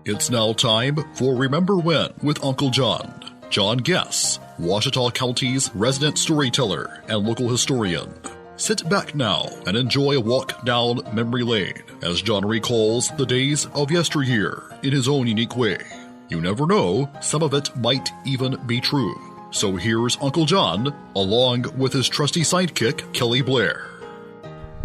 It's now time for Remember When with Uncle John. John Guess, Ouachita County's resident storyteller and local historian. Sit back now and enjoy a walk down memory lane as John recalls the days of yesteryear in his own unique way. You never know, some of it might even be true. So here's Uncle John, along with his trusty sidekick, Kelly Blair.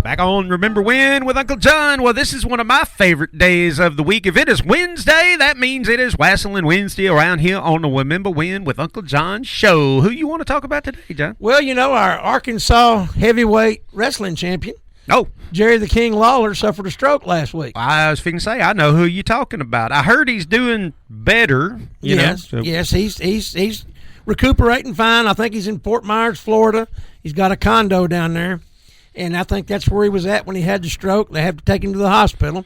Back on Remember When with Uncle John. Well, this is one of my favorite days of the week. If it is Wednesday, that means it is Wassailing Wednesday around here on the Remember When with Uncle John show. Who you want to talk about today, John? Well, you know, our Arkansas heavyweight wrestling champion, Jerry the King Lawler, suffered a stroke last week. I was fixing to say, I know who you're talking about. I heard he's doing better. Yes, he's recuperating fine. I think he's in Fort Myers, Florida. He's got a condo down there. And I think that's where he was at when he had the stroke. They had to take him to the hospital.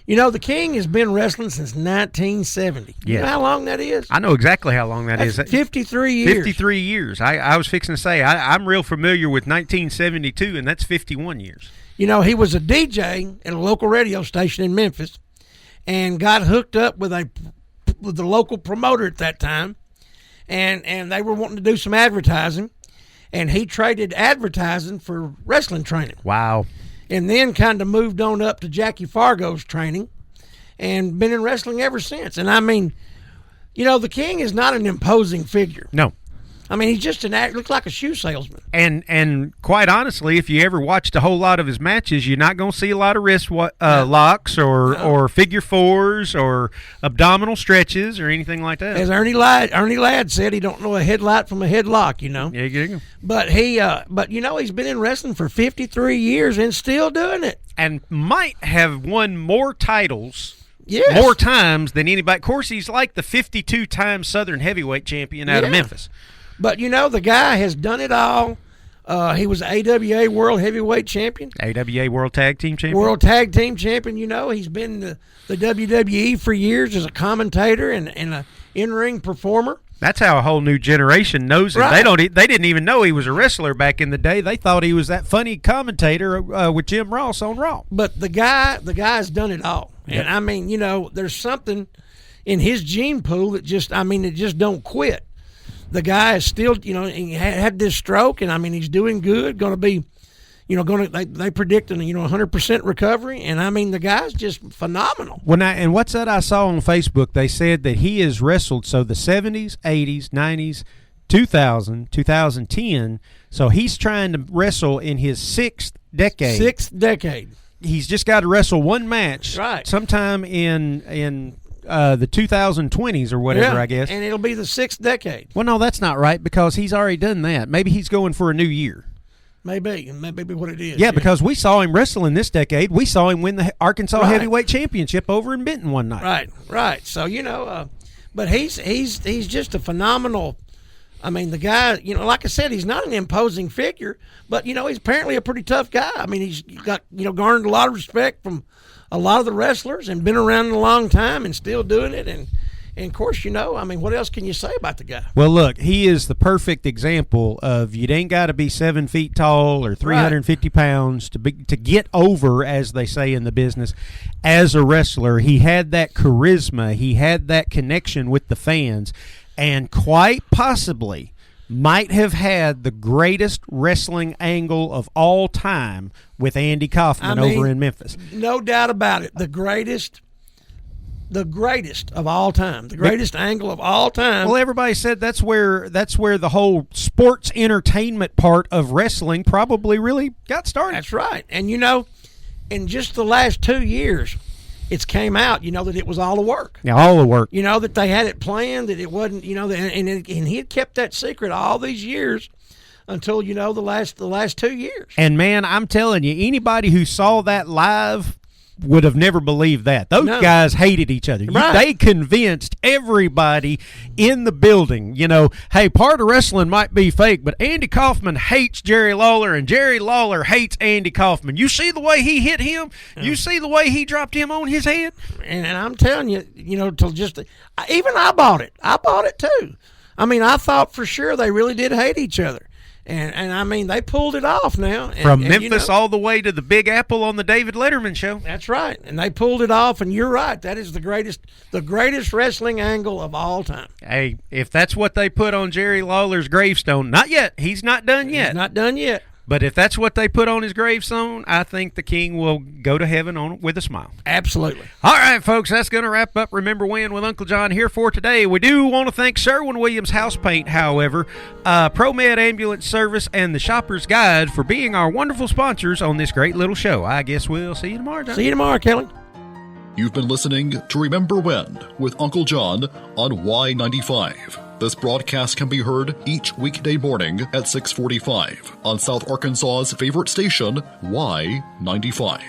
You know, the King has been wrestling since 1970. Yeah. You know how long that is? I know exactly how long That's is. 53 years. 53 years. I was fixing to say, I'm real familiar with 1972, and that's 51 years. You know, he was a DJ at a local radio station in Memphis and got hooked up with the local promoter at that time. And they were wanting to do some advertising. And he traded advertising for wrestling training. Wow. And then kind of moved on up to Jackie Fargo's training and been in wrestling ever since. And I mean, you know, the King is not an imposing figure. No. I mean, he's just looks like a shoe salesman. And quite honestly, if you ever watched a whole lot of his matches, you're not going to see a lot of wrist locks or figure fours or abdominal stretches or anything like that. As Ernie Ladd said, he don't know a headlight from a headlock, you know. Yeah, you go. But you know, he's been in wrestling for 53 years and still doing it. And might have won more titles. Yes. More times than anybody. Of course, he's like the 52-time Southern heavyweight champion out of Memphis. But, you know, the guy has done it all. He was AWA World Heavyweight Champion. AWA World Tag Team Champion. World Tag Team Champion, you know. He's been the WWE for years as a commentator and an in-ring performer. That's how a whole new generation knows him. Right. They didn't even know he was a wrestler back in the day. They thought he was that funny commentator with Jim Ross on Raw. But the guy's done it all. Yep. And, I mean, you know, there's something in his gene pool that just don't quit. The guy is still, you know, he had this stroke, and I mean, he's doing good. Going to be, you know, they predict 100% recovery, and I mean, the guy's just phenomenal. And what's that I saw on Facebook? They said that he has wrestled the 70s, 80s, 90s, 2000, 2010. So he's trying to wrestle in his sixth decade. He's just got to wrestle one match, right, sometime in the 2020s or whatever, I guess. And it'll be the sixth decade. Well, no, that's not right because he's already done that. Maybe he's going for a new year. Maybe what it is. Yeah, because we saw him wrestling this decade. We saw him win the Arkansas Heavyweight Championship over in Benton one night. Right. So, you know, but he's just a phenomenal. I mean, the guy, you know, like I said, he's not an imposing figure, but, you know, he's apparently a pretty tough guy. I mean, he's got, you know, garnered a lot of respect from a lot of the wrestlers and been around a long time and still doing it. And of course, you know, I mean, what else can you say about the guy? Well, look, he is the perfect example of you ain't got to be 7 feet tall or 350 pounds to get over, as they say in the business, as a wrestler. He had that charisma. He had that connection with the fans, and quite possibly might have had the greatest wrestling angle of all time with Andy Kaufman over in Memphis. No doubt about it. The greatest of all time. The greatest angle of all time. Well, everybody said that's where the whole sports entertainment part of wrestling probably really got started. That's right. And, you know, in just the last 2 years, it's came out, you know, that it was all the work. Yeah, all the work. You know, that they had it planned, that it wasn't, you know, and he had kept that secret all these years until, you know, the last 2 years. And, man, I'm telling you, anybody who saw that live would have never believed that. Those guys hated each other. Right. They convinced everybody in the building, you know, hey, part of wrestling might be fake, but Andy Kaufman hates Jerry Lawler, and Jerry Lawler hates Andy Kaufman. You see the way he hit him? You see the way he dropped him on his head? And I'm telling you, you know, even I bought it. I bought it too. I mean, I thought for sure they really did hate each other. And I mean, they pulled it off now. From Memphis all the way to the Big Apple on the David Letterman show. That's right. And they pulled it off, and you're right. That is the greatest wrestling angle of all time. Hey, if that's what they put on Jerry Lawler's gravestone, not yet. He's not done yet. He's not done yet. But if that's what they put on his gravestone, I think the king will go to heaven with a smile. Absolutely. All right, folks, that's going to wrap up Remember When with Uncle John here for today. We do want to thank Sherwin-Williams House Paint, however, ProMed Ambulance Service, and the Shopper's Guide for being our wonderful sponsors on this great little show. I guess we'll see you tomorrow, John. See you tomorrow, Kelly. You've been listening to Remember When with Uncle John on Y95. This broadcast can be heard each weekday morning at 6:45 on South Arkansas's favorite station, Y95.